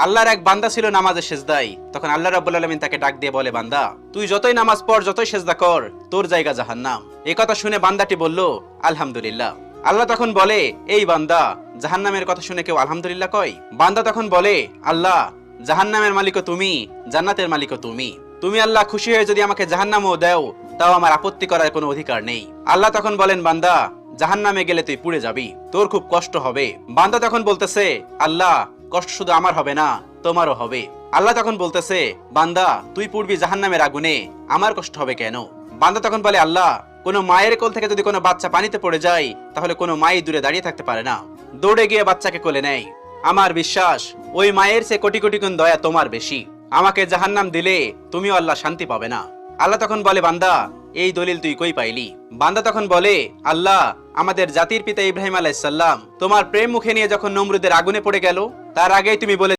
আল্লাহর এক বান্দা ছিল নামাজে সেজদায়। তখন আল্লাহ রাব্বুল আলামিন তাকে ডাক দিয়ে বলে, বান্দা তুই যতই নামাজ পড়, যতই সেজদা কর, তোর জায়গা জাহান্নাম। এই কথা শুনে বান্দাটি বলল, আলহামদুলিল্লাহ। আল্লাহ তখন বলে, এই বান্দা, জাহান্নামের কথা শুনে কেউ আলহামদুলিল্লাহ কয়? বান্দা তখন বলে, আল্লাহ, জাহান্নামের মালিকও তুমি, জান্নাতের মালিকও তুমি। তুমি আল্লাহ খুশি হয়ে যদি আমাকে জাহান্নামও দাও, তাও আমার আপত্তি করার কোনো অধিকার নেই। আল্লাহ তখন বলেন, বান্দা, জাহান্নামে গেলে তুই পুড়ে যাবি, তোর খুব কষ্ট হবে। বান্দা তখন বলতেছে, আল্লাহ, কষ্ট শুধু আমার হবে না, তোমারও হবে। আল্লাহ তখন বলতেছে, বান্দা, তুই পুড়বি জাহান্নামের আগুনে, আমার কষ্ট হবে কেন? বান্দা তখন বলে, আল্লাহ, কোনো মায়ের কোল থেকে যদি কোনো বাচ্চা পানিতে পড়ে যায়, তাহলে কোনো মাই দূরে দাঁড়িয়ে থাকতে পারে না, দৌড়ে গিয়ে বাচ্চাকে কোলে নেয়। আমার বিশ্বাস, ওই মায়ের চেয়ে কোটি কোটি গুণ দয়া তোমার বেশি। আমাকে জাহান্নাম দিলে তুমিও আল্লাহ শান্তি পাবে না। আল্লাহ তখন বলে, বান্দা, এই দলিল তুই কই পাইলি? বান্দা তখন বলে, আল্লাহ, আমাদের জাতির পিতা ইব্রাহিম আলাইহিস সালাম তোমার প্রেম মুখে নিয়ে যখন নমরুদের আগুনে পড়ে গেল, তার আগেই তুমি বলে